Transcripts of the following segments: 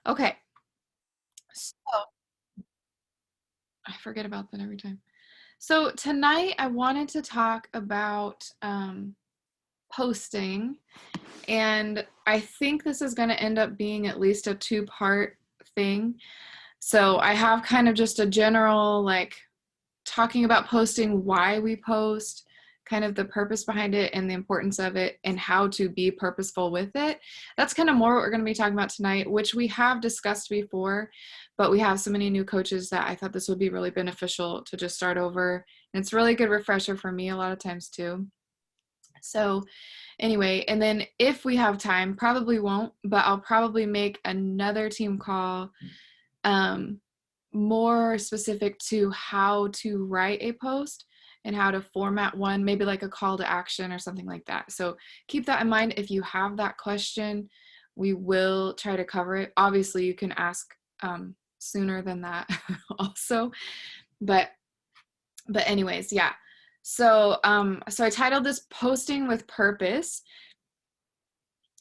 Okay. So I forget about that every time. So tonight I wanted to talk about posting, and I think this is going to end up being at least a two-part thing. So I have kind of just a general, like, talking about posting, why we post, kind of the purpose behind it and the importance of it, and how to be purposeful with it. That's kind of more what we're going to be talking about tonight, which we have discussed before, but we have so many new coaches that I thought this would be really beneficial to just start over. And it's a really good refresher for me a lot of times too. So anyway, and then if we have time, probably won't, but I'll probably make another team call um, more specific to how to write a post and how to format one, maybe like a call to action or something like that. So keep that in mind. If you have that question, we will try to cover it. Obviously, you can ask sooner than that also, but anyways, yeah. So so I titled this "Posting with Purpose"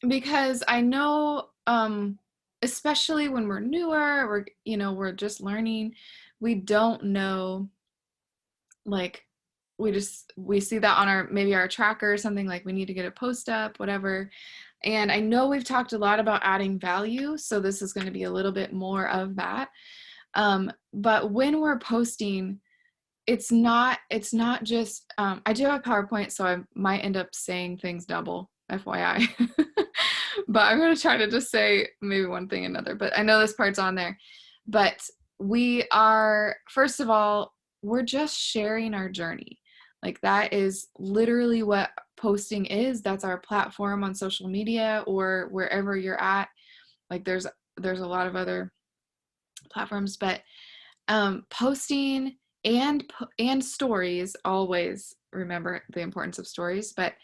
because I know especially when we're newer, we're just learning, we don't know, like, we see that on our, maybe our tracker or something, like we need to get a post up, whatever. And I know we've talked a lot about adding value, so this is going to be a little bit more of that. But when we're posting, it's not just I do have PowerPoint, so I might end up saying things double, FYI. But I'm going to try to just say maybe one thing another, but I know this part's on there. But we are, first of all, we're just sharing our journey. Like, that is literally what posting is. That's our platform on social media or wherever you're at. Like, there's a lot of other platforms, but posting and stories, always remember the importance of stories, but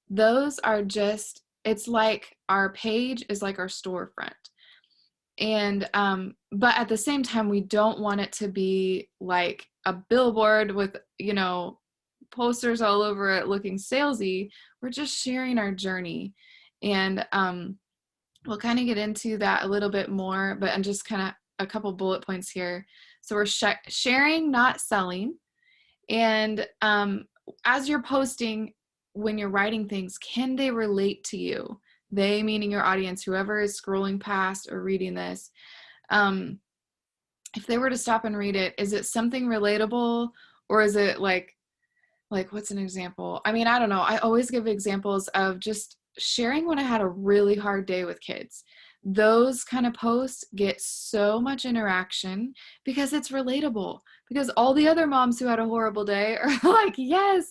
those are just, it's like our page is like our storefront. And but at the same time, we don't want it to be like a billboard with, posters all over it looking salesy. We're just sharing our journey. And we'll kind of get into that a little bit more, but I'm just kind of a couple bullet points here. So we're sharing, not selling. And as you're posting, when you're writing things, can they relate to you? They meaning your audience, whoever is scrolling past or reading this. If they were to stop and read it, is it something relatable, or is it like what's an example? I mean, I don't know. I always give examples of just sharing when I had a really hard day with kids. Those kind of posts get so much interaction because it's relatable. Because all the other moms who had a horrible day are like, yes,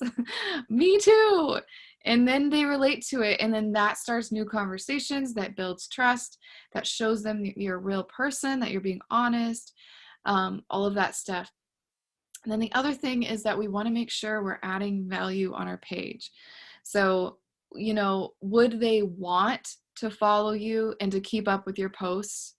me too. And then they relate to it. And then that starts new conversations, that builds trust, that shows them that you're a real person, that you're being honest, all of that stuff. And then the other thing is that we want to make sure we're adding value on our page. So, would they want to follow you and to keep up with your posts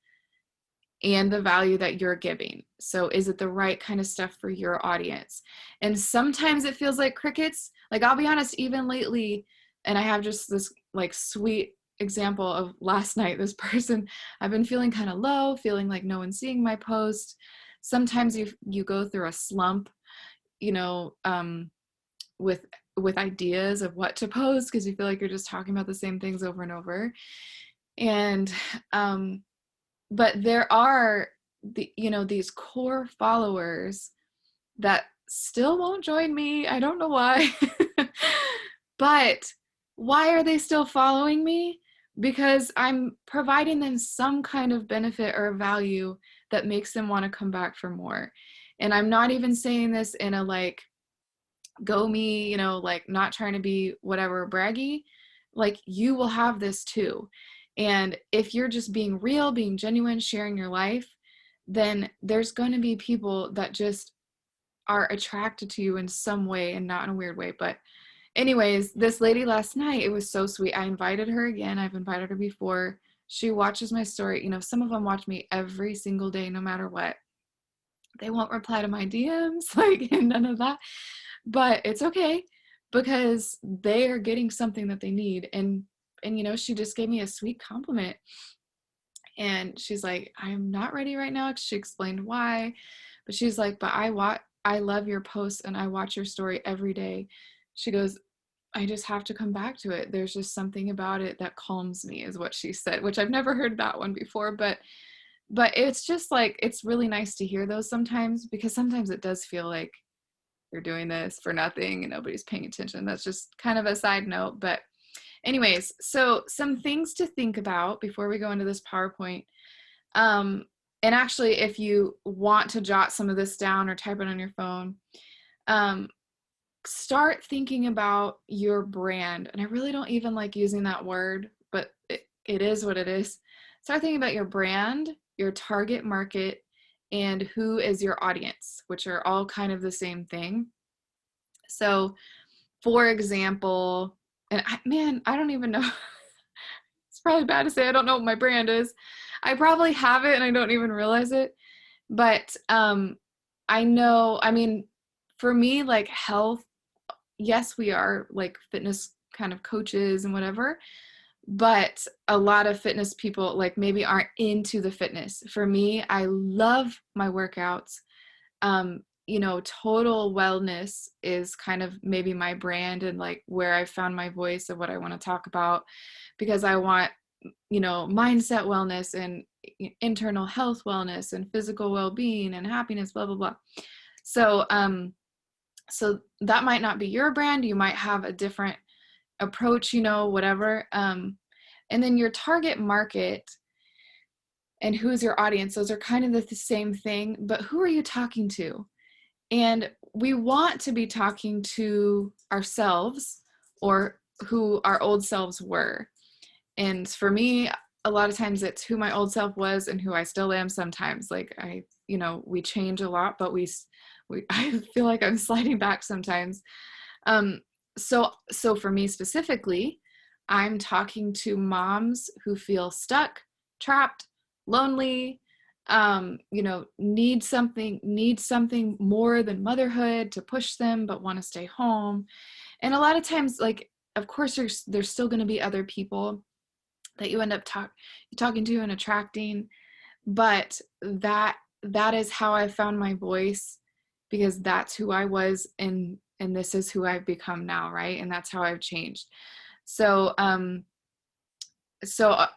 and the value that you're giving? So, is it the right kind of stuff for your audience? And sometimes it feels like crickets. Like, I'll be honest, even lately, and I have just this like sweet example of last night, this person, I've been feeling kind of low, feeling like no one's seeing my post. Sometimes you go through a slump, you know, um, with ideas of what to post because you feel like you're just talking about the same things over and over. And but there are these core followers that still won't join me. I don't know why. But why are they still following me? Because I'm providing them some kind of benefit or value that makes them want to come back for more. And I'm not even saying this in a like, go me, like, not trying to be whatever braggy. Like, you will have this too. And if you're just being real, being genuine, sharing your life, then there's going to be people that just are attracted to you in some way, and not in a weird way. But anyways, this lady last night, it was so sweet. I invited her again. I've invited her before. She watches my story. Some of them watch me every single day, no matter what. They won't reply to my DMs, like, and none of that. But it's okay, because they are getting something that they need. And she just gave me a sweet compliment. And she's like, I'm not ready right now. She explained why, but she's like, but I love your posts and I watch your story every day. She goes, I just have to come back to it. There's just something about it that calms me, is what she said, which I've never heard that one before, but it's just like, it's really nice to hear those sometimes, because sometimes it does feel like you're doing this for nothing and nobody's paying attention. That's just kind of a side note. But anyways, so some things to think about before we go into this PowerPoint. And actually, if you want to jot some of this down or type it on your phone, start thinking about your brand. And I really don't even like using that word, but it is what it is. Start thinking about your brand, your target market, and who is your audience, which are all kind of the same thing. So, for example, and I don't even know. It's probably bad to say I don't know what my brand is. I probably have it and I don't even realize it. But I know, I mean, for me, like health, yes, we are like fitness kind of coaches and whatever, but a lot of fitness people like maybe aren't into the fitness. For me, I love my workouts. Total wellness is kind of maybe my brand and like where I found my voice of what I want to talk about, because I want, mindset wellness and internal health wellness and physical well-being and happiness, blah, blah, blah. So that might not be your brand. You might have a different approach, whatever. And then your target market and who's your audience, those are kind of the same thing, but who are you talking to? And we want to be talking to ourselves, or who our old selves were. And for me, a lot of times it's who my old self was and who I still am sometimes. Like we change a lot, but I feel like I'm sliding back sometimes. So for me specifically, I'm talking to moms who feel stuck, trapped, lonely, need something more than motherhood to push them, but want to stay home. And a lot of times, like, of course, there's still going to be other people that you end up talking to and attracting, but that is how I found my voice, because that's who I was, and this is who I've become now, right? And that's how I've changed. So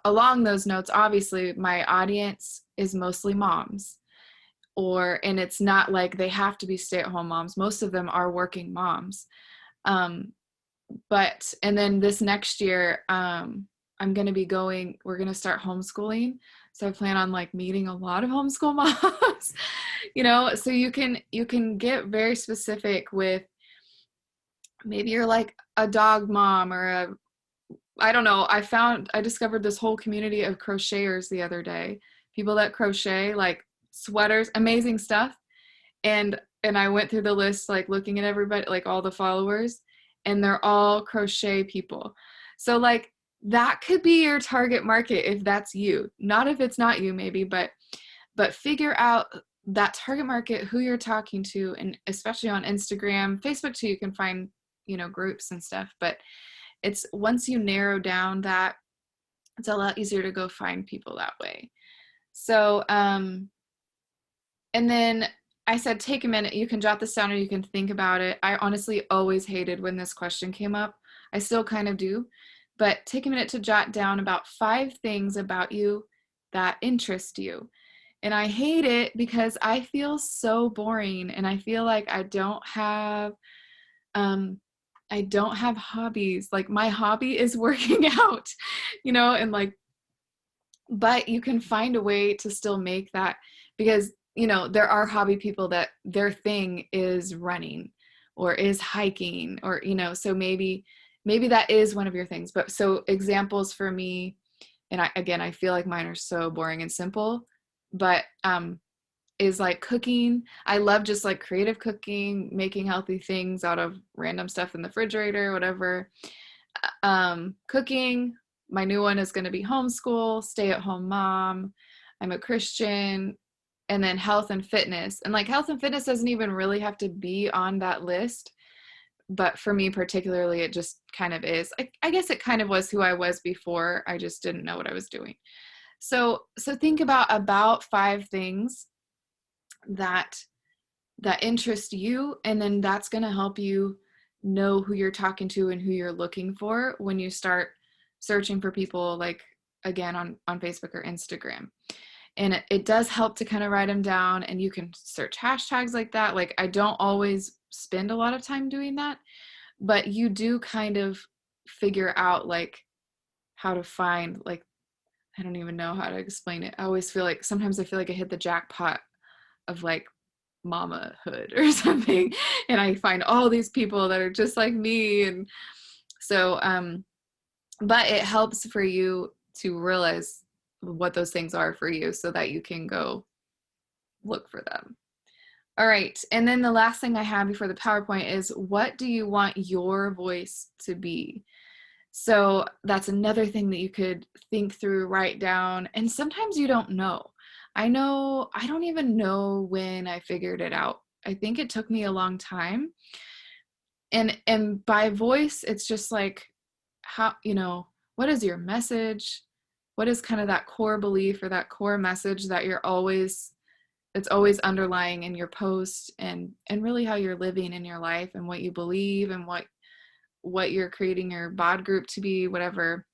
along those notes, obviously my audience is mostly moms, and it's not like they have to be stay-at-home moms. Most of them are working moms. And then this next year, we're going to start homeschooling. So I plan on like meeting a lot of homeschool moms, so you can get very specific with, maybe you're like a dog mom or I don't know. I discovered this whole community of crocheters the other day, people that crochet like sweaters, amazing stuff. And I went through the list, like looking at everybody, like all the followers, and they're all crochet people. So like that could be your target market if that's you. Not if it's not you, maybe, but figure out that target market, who you're talking to, and especially on Instagram, Facebook too, you can find, groups and stuff. But it's, once you narrow down that, it's a lot easier to go find people that way. So, and then I said, take a minute, you can jot this down or you can think about it. I honestly always hated when this question came up. I still kind of do, but take a minute to jot down about 5 things about you that interest you. And I hate it because I feel so boring, and I feel like I don't have hobbies. Like my hobby is working out, and like, but you can find a way to still make that, because, there are hobby people that their thing is running or is hiking, or, so maybe that is one of your things. But so examples for me, and I feel like mine are so boring and simple, but is like cooking. I love just like creative cooking, making healthy things out of random stuff in the refrigerator, whatever. Cooking. My new one is going to be homeschool, stay-at-home mom. I'm a Christian. And then health and fitness. And like health and fitness doesn't even really have to be on that list. But for me particularly, it just kind of is. I guess it kind of was who I was before. I just didn't know what I was doing. So think about 5 things that interest you, and then that's going to help you know who you're talking to and who you're looking for when you start searching for people, like again on Facebook or Instagram. And it does help to kind of write them down, and you can search hashtags like that. Like, I don't always spend a lot of time doing that, but you do kind of figure out like how to find, like, I don't even know how to explain it. I always feel like sometimes I feel like I hit the jackpot of like mamahood or something, and I find all these people that are just like me. And so but it helps for you to realize what those things are for you so that you can go look for them. All right, and then the last thing I have before the PowerPoint is, what do you want your voice to be? So that's another thing that you could think through, write down. And sometimes you don't know. I don't even know when I figured it out. I think it took me a long time. And by voice, it's just like, how, what is your message? What is kind of that core belief or that core message that it's always underlying in your post, and really how you're living in your life and what you believe and what you're creating your bod group to be, whatever.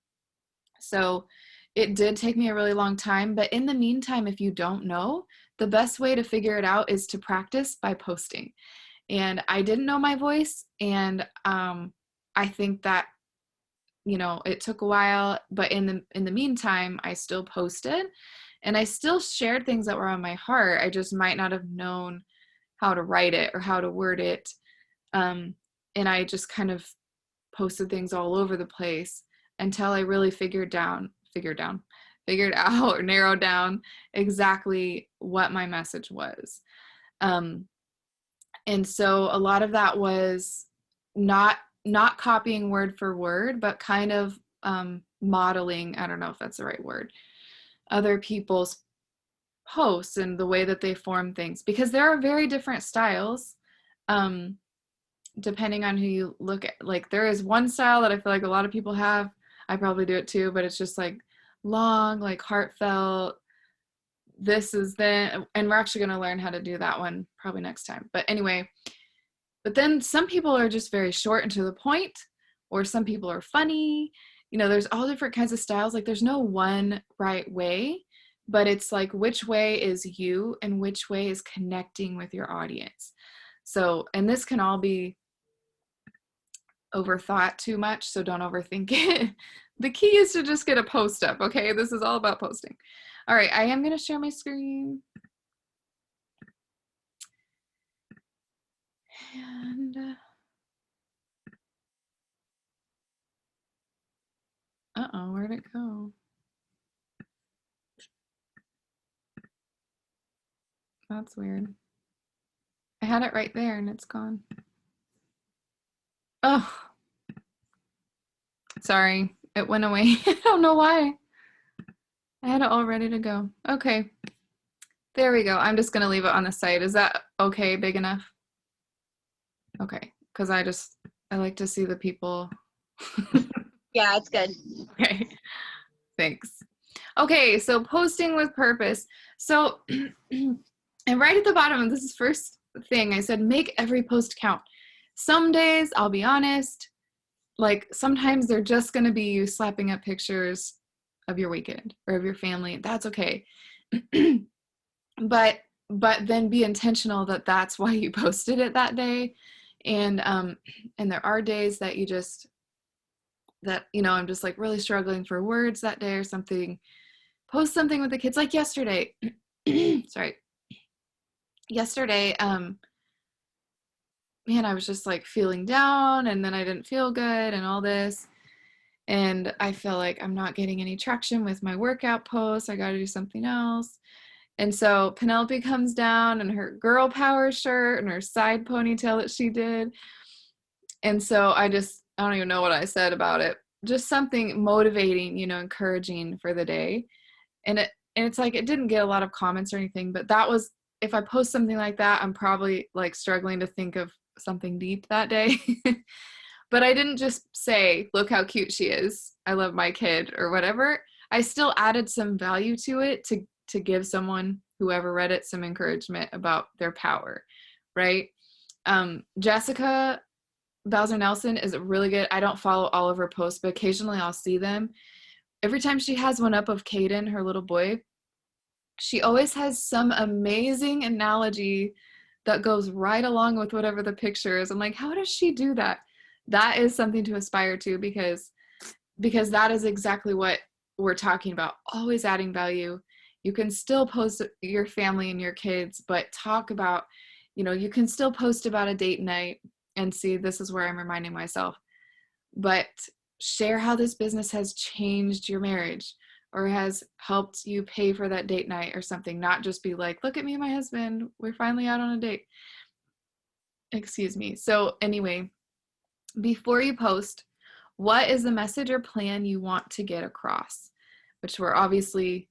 So it did take me a really long time, but in the meantime, if you don't know, the best way to figure it out is to practice by posting. And I didn't know my voice, and I think that it took a while, but in the meantime, I still posted, and I still shared things that were on my heart. I just might not have known how to write it or how to word it. And I just kind of posted things all over the place until I really figured out or narrowed down exactly what my message was. And so a lot of that was not copying word for word, but kind of modeling, I don't know if that's the right word, other people's posts and the way that they form things, because there are very different styles depending on who you look at. Like, there is one style that I feel like a lot of people have. I probably do it too, but it's just like long, like heartfelt, this is then, and we're actually going to learn how to do that one probably next time. But anyway, but then some people are just very short and to the point, or some people are funny. There's all different kinds of styles. Like, there's no one right way, but it's like, which way is you and which way is connecting with your audience. So, and this can all be overthought too much, so don't overthink it. The key is to just get a post up, okay? This is all about posting. All right, I am going to share my screen. And uh-oh, where'd it go? That's weird. I had it right there and it's gone. Oh, sorry, it went away. I don't know why. I had it all ready to go. Okay, there we go. I'm just gonna leave it on the site. Is that okay, big enough? Okay, because I like to see the people. Yeah, it's good. Okay, thanks. Okay, so posting with purpose. So, and right at the bottom of this first thing, I said, make every post count. Some days, I'll be honest, like sometimes they're just going to be you slapping up pictures of your weekend or of your family. That's okay. but then be intentional that that's why you posted it that day. And there are days that I'm just like really struggling for words that day or something. Post something with the kids, like yesterday. Sorry. Yesterday, man, I was just like feeling down, and then I didn't feel good and all this. And I feel like I'm not getting any traction with my workout posts. I got to do something else. And so Penelope comes down in her girl power shirt and her side ponytail that she did. And so I don't even know what I said about it. Just something motivating, encouraging for the day. And it's like, it didn't get a lot of comments or anything, but that was, if I post something like that, I'm probably like struggling to think of something deep that day. But I didn't just say, look how cute she is, I love my kid, or whatever. I still added some value to it to give someone, whoever read it, some encouragement about their power, right? Jessica Bowser Nelson is really good. I don't follow all of her posts, but occasionally I'll see them. Every time she has one up of Caden, her little boy, she always has some amazing analogy that goes right along with whatever the picture is. I'm like, how does she do that? That is something to aspire to, because that is exactly what we're talking about. Always adding value. You can still post your family and your kids, but talk about, you can still post about a date night and see, this is where I'm reminding myself, but share how this business has changed your marriage or has helped you pay for that date night or something. Not just be like, look at me and my husband, we're finally out on a date. Excuse me. So anyway, before you post, what is the message or plan you want to get across? Which we're obviously,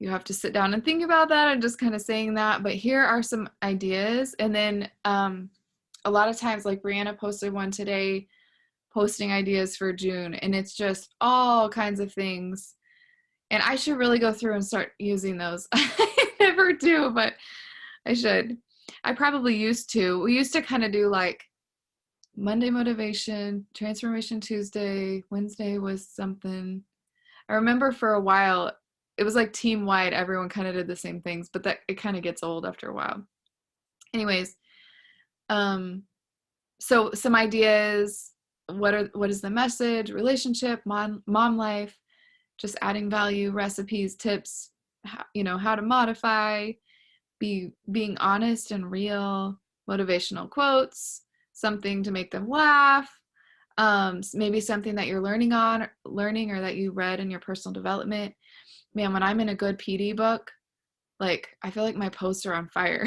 you have to sit down and think about that. I'm just kind of saying that, but here are some ideas. And then a lot of times, like Brianna posted one today, posting ideas for June, and it's just all kinds of things. And I should really go through and start using those. I never do, but I should. I probably used to. We used to kind of do like Monday motivation, transformation Tuesday, Wednesday was something. I remember for a while, it was like team wide, everyone kind of did the same things, but that it kind of gets old after a while. Anyways, so some ideas, what is the message, relationship, mom life, just adding value, recipes, tips, how to modify, being honest and real, motivational quotes, something to make them laugh, maybe something that you're learning or that you read in your personal development. Man, when I'm in a good PD book, like I feel like my posts are on fire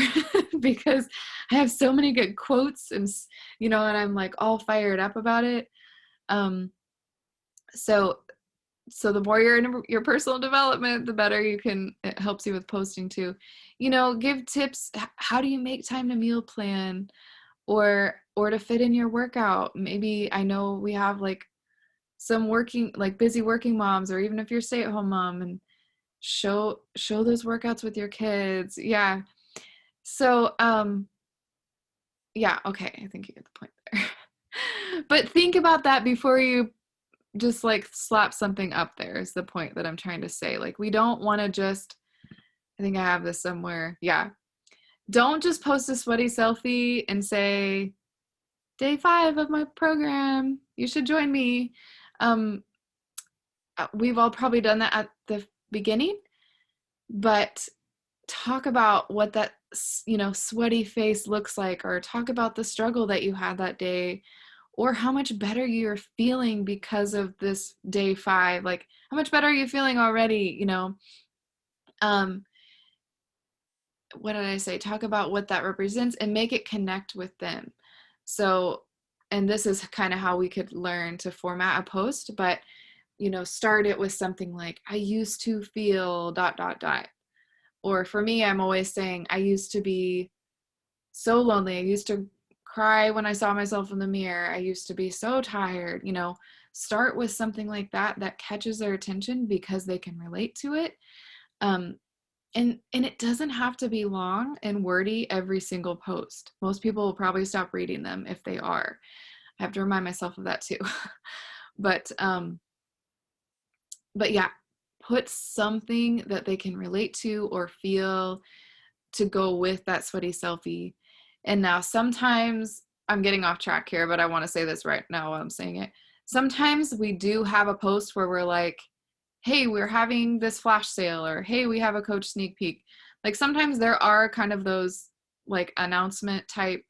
because I have so many good quotes and and I'm like all fired up about it. So the more you're in your personal development, the better it helps you with posting too. Give tips. How do you make time to meal plan or to fit in your workout? Maybe, I know we have like some busy working moms, or even if you're a stay-at-home mom, and show those workouts with your kids. Yeah. So, yeah, okay. I think you get the point there. But think about that before you just like slap something up there, is the point that I'm trying to say. Like, we don't want to just, I think I have this somewhere. Yeah. Don't just post a sweaty selfie and say, day 5 of my program, you should join me. We've all probably done that at the beginning, but talk about what that sweaty face looks like, or talk about the struggle that you had that day, or how much better you're feeling because of this day 5. Like, how much better are you feeling already? What did I say? Talk about what that represents and make it connect with them. So, and this is kind of how we could learn to format a post, but start it with something like, I used to feel ... Or for me, I'm always saying, I used to be so lonely. I used to cry when I saw myself in the mirror. I used to be so tired. Start with something like that catches their attention because they can relate to it. And it doesn't have to be long and wordy every single post. Most people will probably stop reading them if they are. I have to remind myself of that too. But yeah, put something that they can relate to or feel to go with that sweaty selfie. And now sometimes, I'm getting off track here, but I want to say this right now while I'm saying it. Sometimes we do have a post where we're like, hey, we're having this flash sale, or hey, we have a coach sneak peek. Like, sometimes there are kind of those like announcement type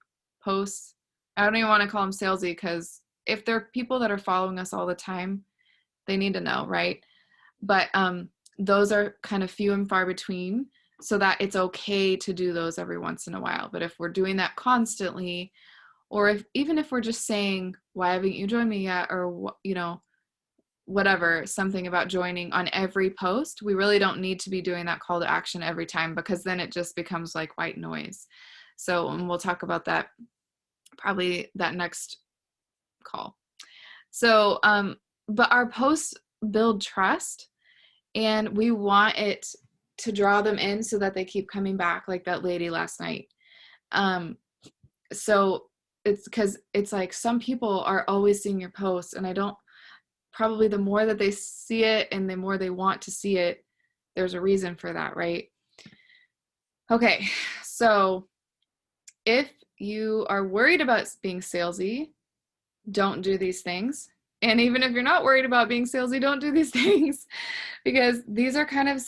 posts. I don't even want to call them salesy, because if they're people that are following us all the time, they need to know, right? But those are kind of few and far between, so that it's okay to do those every once in a while. But if we're doing that constantly, or even if we're just saying, why haven't you joined me yet? Or, whatever, something about joining on every post, we really don't need to be doing that call to action every time, because then it just becomes like white noise. So, and we'll talk about that probably that next call. So, but our posts build trust, And we want it to draw them in so that they keep coming back, like that lady last night. So it's because it's like some people are always seeing your posts, and I don't, probably the more that they see it and the more they want to see it, there's a reason for that, right? Okay, so if you are worried about being salesy, don't do these things. And even if you're not worried about being salesy, don't do these things, because these are kind of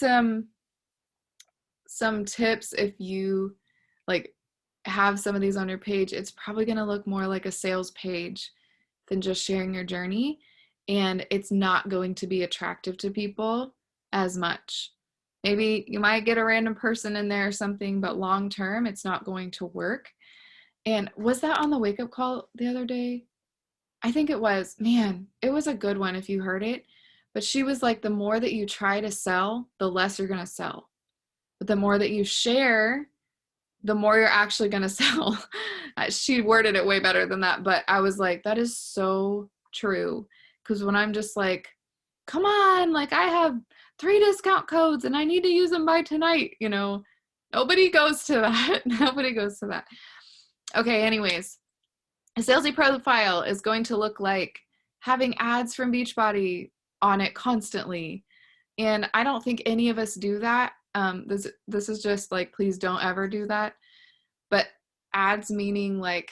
some tips. If you like have some of these on your page, it's probably going to look more like a sales page than just sharing your journey, and it's not going to be attractive to people as much. Maybe you might get a random person in there or something, but long term it's not going to work. And was that on the wake up call the other day? I think it was. Man, it was a good one if you heard it. But she was like, the more that you try to sell, the less you're going to sell. But the more that you share, the more you're actually going to sell. She worded it way better than that. But I was like, that is so true. Because when I'm just like, come on, like I have 3 discount codes and I need to use them by tonight, nobody goes to that. Nobody goes to that. Okay, anyways. A salesy profile is going to look like having ads from Beachbody on it constantly. And I don't think any of us do that. This is just like, please don't ever do that. But ads meaning like,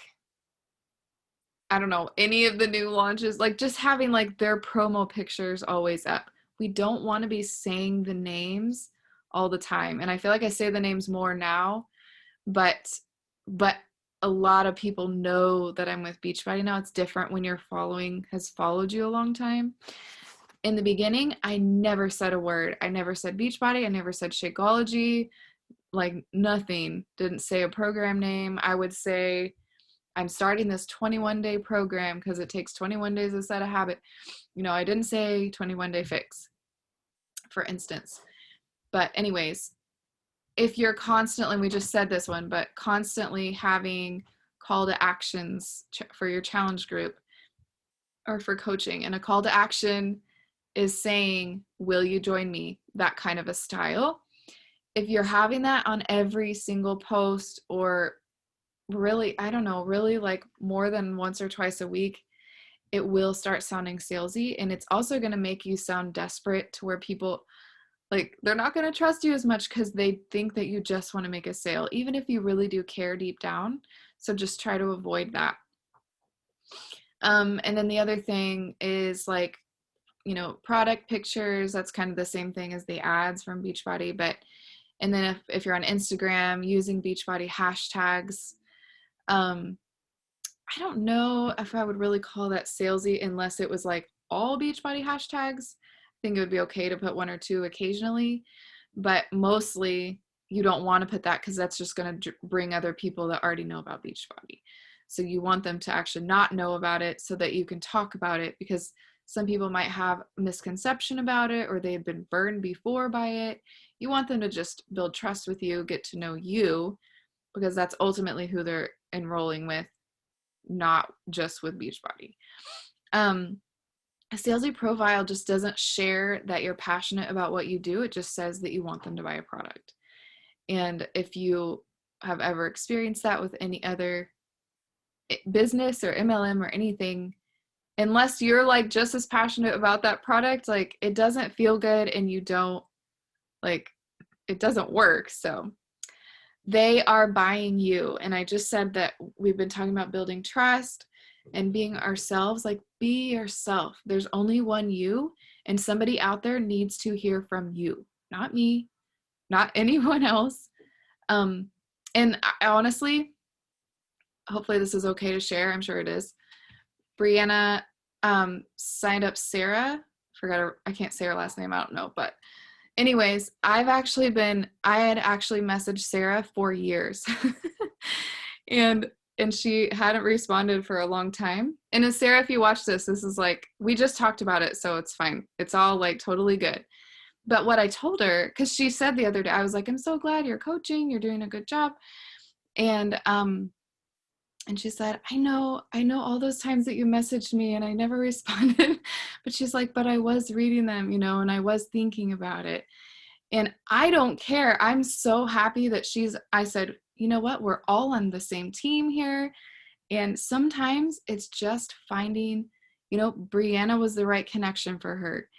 I don't know, any of the new launches, like just having like their promo pictures always up. We don't want to be saying the names all the time. And I feel like I say the names more now, but a lot of people know that I'm with Beachbody now. It's different when has followed you a long time. In the beginning, I never said a word. I never said Beachbody. I never said Shakeology, like nothing. Didn't say a program name. I would say, I'm starting this 21-day program because it takes 21 days to set a habit. I didn't say 21-day fix, for instance. But anyways, if you're constantly, we just said this one, but constantly having call to actions for your challenge group or for coaching, and a call to action is saying, will you join me? That kind of a style. If you're having that on every single post, or really, I don't know, really like more than once or twice a week, it will start sounding salesy. And it's also going to make you sound desperate to where people, like, they're not going to trust you as much because they think that you just want to make a sale, even if you really do care deep down. So just try to avoid that. And then the other thing is like, product pictures. That's kind of the same thing as the ads from Beachbody. And then if you're on Instagram, using Beachbody hashtags. I don't know if I would really call that salesy unless it was like all Beachbody hashtags. I think it would be okay to put 1 or 2 occasionally, but mostly you don't want to put that because that's just going to bring other people that already know about Beachbody. So you want them to actually not know about it so that you can talk about it, because some people might have a misconception about it or they've been burned before by it. You want them to just build trust with you, get to know you, because that's ultimately who they're enrolling with, not just with Beachbody. A salesy profile just doesn't share that you're passionate about what you do. It just says that you want them to buy a product. And if you have ever experienced that with any other business or MLM or anything, unless you're like just as passionate about that product, like it doesn't feel good and you don't like, it doesn't work. So they are buying you. And I just said that we've been talking about building trust and being ourselves. Like, be yourself. There's only one you, and somebody out there needs to hear from you, not me, not anyone else. And I honestly, hopefully this is okay to share. I'm sure it is. Brianna signed up Sarah. I can't say her last name. I don't know. But anyways, I had actually messaged Sarah for years. and she hadn't responded for a long time. And as Sarah, if you watch this is like, we just talked about it, so it's fine. It's all like totally good. But what I told her, because she said the other day, I was like, I'm so glad you're coaching. You're doing a good job. And And she said, I know all those times that you messaged me and I never responded. But she's like, but I was reading them, and I was thinking about it. And I don't care. I'm so happy that I said, you know what? We're all on the same team here. And sometimes it's just finding, Brianna was the right connection for her.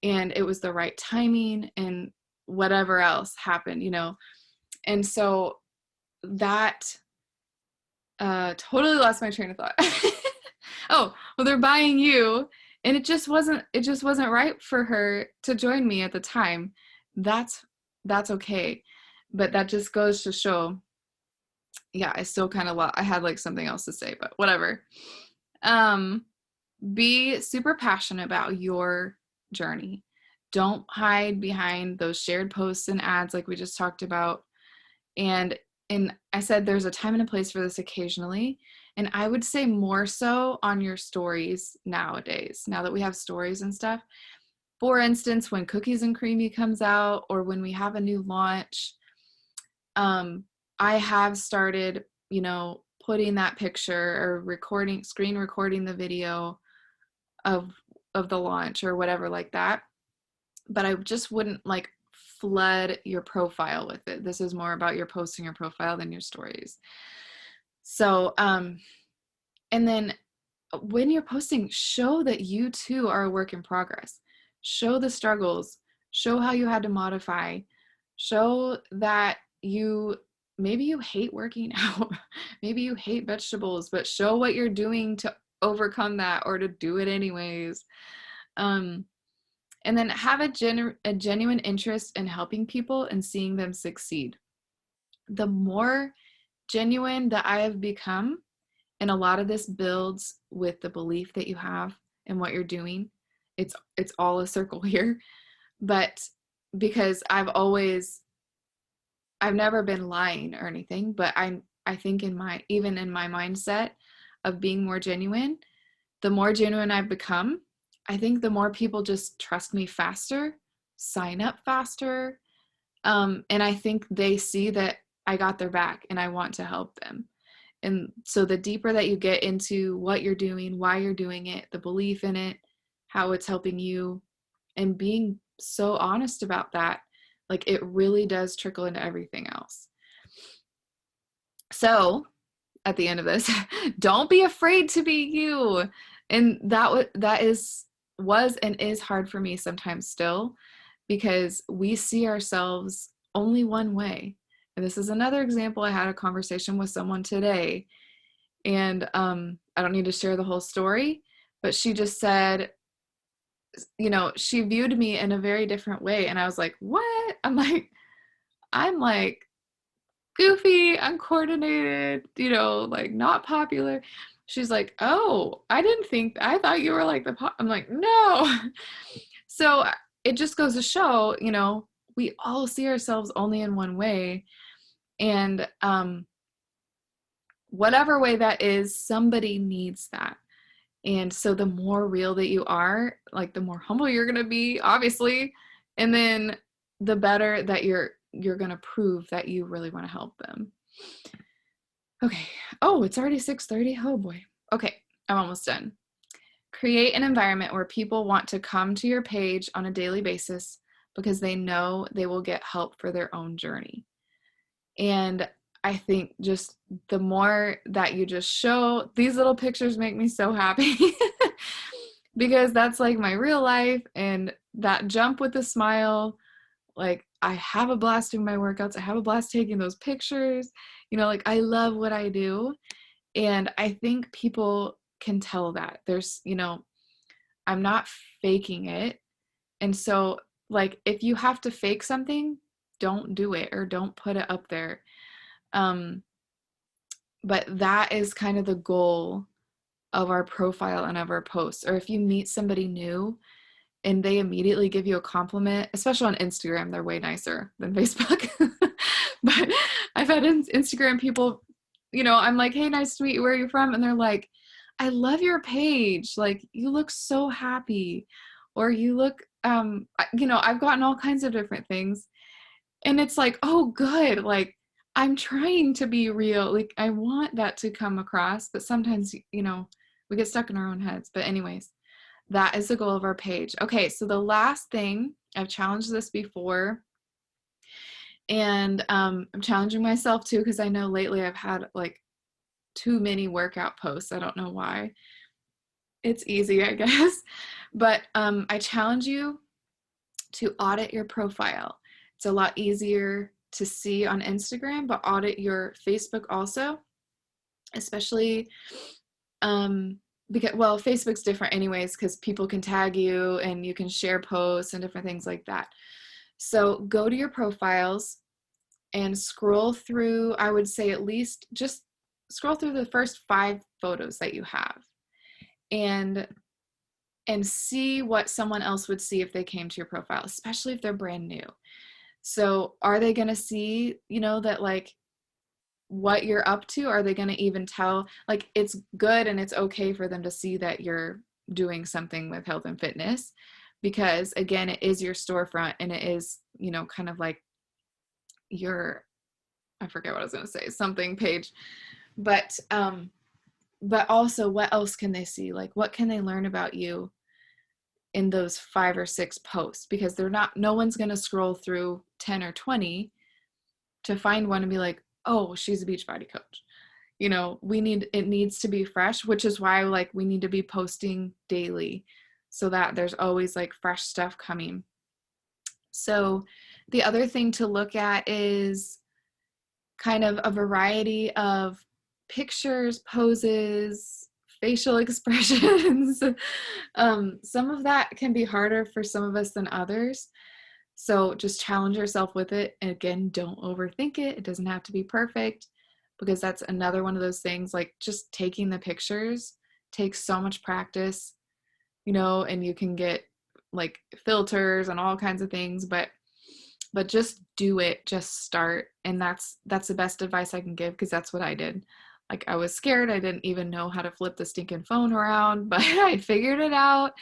And it was the right timing and whatever else happened. And so that totally lost my train of thought. Oh, well, they're buying you. And it just wasn't right for her to join me at the time. That's okay. But that just goes to show, yeah, I still kind of I had like something else to say, but whatever. Be super passionate about your journey. Don't hide behind those shared posts and ads like we just talked about. And I said there's a time and a place for this occasionally. And I would say more so on your stories nowadays, now that we have stories and stuff. For instance, when Cookies and Creamy comes out or when we have a new launch, I have started, putting that picture or screen recording the video of the launch or whatever like that. But I just wouldn't like flood your profile with it. This is more about your posting your profile than your stories. So, and then when you're posting, show that you too are a work in progress. Show the struggles, show how you had to modify, show that maybe you hate working out, maybe you hate vegetables, but show what you're doing to overcome that or to do it anyways. And then have a genuine interest in helping people and seeing them succeed. The more genuine that I have become, and a lot of this builds with the belief that you have in what you're doing. It's all a circle here. But because I've never been lying or anything, but I think even in my mindset of being more genuine, the more genuine I've become, I think the more people just trust me faster, sign up faster. And I think they see that I got their back and I want to help them. And so the deeper that you get into what you're doing, why you're doing it, the belief in it, how it's helping you, and being so honest about that, like it really does trickle into everything else. So at the end of this, don't be afraid to be you. And that was and is hard for me sometimes still, because we see ourselves only one way. And this is another example. I had a conversation with someone today, and I don't need to share the whole story, but she just said, she viewed me in a very different way. And I was like, what? I'm like goofy, uncoordinated, like not popular. She's like, oh, I thought you were like I'm like, no. So it just goes to show, we all see ourselves only in one way. And whatever way that is, somebody needs that. And so the more real that you are, like the more humble you're going to be, obviously. And then the better that you're going to prove that you really want to help them. Okay. Oh, it's already 6:30. Oh boy. Okay. I'm almost done. Create an environment where people want to come to your page on a daily basis because they know they will get help for their own journey. And I think just the more that you just show, these little pictures make me so happy because that's like my real life. And that jump with a smile, like I have a blast doing my workouts. I have a blast taking those pictures, like I love what I do. And I think people can tell that there's, I'm not faking it. And so like, if you have to fake something, don't do it or don't put it up there. But that is kind of the goal of our profile and of our posts. Or if you meet somebody new and they immediately give you a compliment, especially on Instagram, they're way nicer than Facebook. But I've had Instagram people, I'm like, hey, nice to meet you. Where are you from? And they're like, I love your page. Like, you look so happy. Or you look, I've gotten all kinds of different things. And it's like, oh, good. Like, I'm trying to be real. Like, I want that to come across, but sometimes, we get stuck in our own heads. But anyways, that is the goal of our page. Okay, so the last thing, I've challenged this before, and I'm challenging myself too, because I know lately I've had like too many workout posts. I don't know why. It's easy, I guess. But I challenge you to audit your profile. It's a lot easier to see on Instagram, but audit your Facebook also, especially because, well, Facebook's different anyways, because people can tag you and you can share posts and different things like that. So go to your profiles and scroll through, I would say at least just scroll through the first 5 photos that you have, and see what someone else would see if they came to your profile, especially if they're brand new. So are they going to see, that like what you're up to? Are they going to even tell? Like, it's good and it's okay for them to see that you're doing something with health and fitness, because again, it is your storefront, and it is, kind of like your, I forget what I was going to say, something page. But also, what else can they see? Like, what can they learn about you in those 5 or 6 posts? Because no one's going to scroll through 10 or 20 to find one and be like, oh, she's a Beachbody coach. It needs to be fresh, which is why like we need to be posting daily so that there's always like fresh stuff coming. So the other thing to look at is kind of a variety of pictures, poses, facial expressions. Some of that can be harder for some of us than others. So just challenge yourself with it. And again, don't overthink it. It doesn't have to be perfect, because that's another one of those things, like just taking the pictures takes so much practice, and you can get like filters and all kinds of things, but just do it, just start. And that's the best advice I can give, because that's what I did. Like, I was scared. I didn't even know how to flip the stinking phone around, but I figured it out,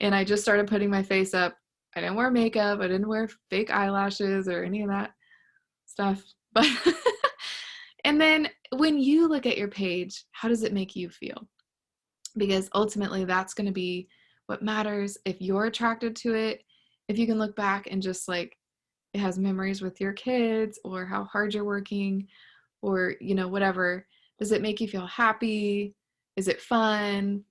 and I just started putting my face up. I didn't wear makeup. I didn't wear fake eyelashes or any of that stuff. But and then when you look at your page, how does it make you feel? Because ultimately that's going to be what matters. If you're attracted to it, if you can look back and just like, it has memories with your kids, or how hard you're working, or, whatever. Does it make you feel happy? Is it fun?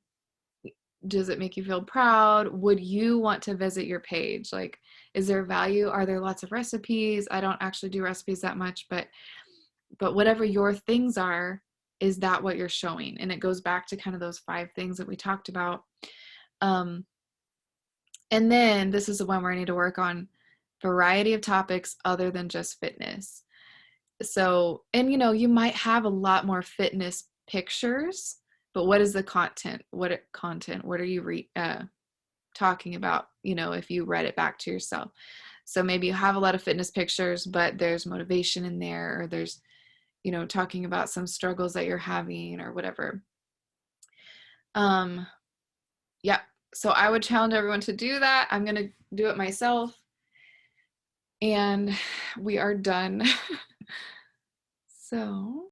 Does it make you feel proud? Would you want to visit your page? Like, is there value? Are there lots of recipes? I don't actually do recipes that much, but whatever your things are, is that what you're showing? And it goes back to kind of those 5 things that we talked about. And then this is the one where I need to work on variety of topics other than just fitness. So, and you might have a lot more fitness pictures, but what is the content? What are you talking about, if you read it back to yourself? So maybe you have a lot of fitness pictures, but there's motivation in there, or there's, talking about some struggles that you're having or whatever. Yeah. So I would challenge everyone to do that. I'm going to do it myself. And we are done. So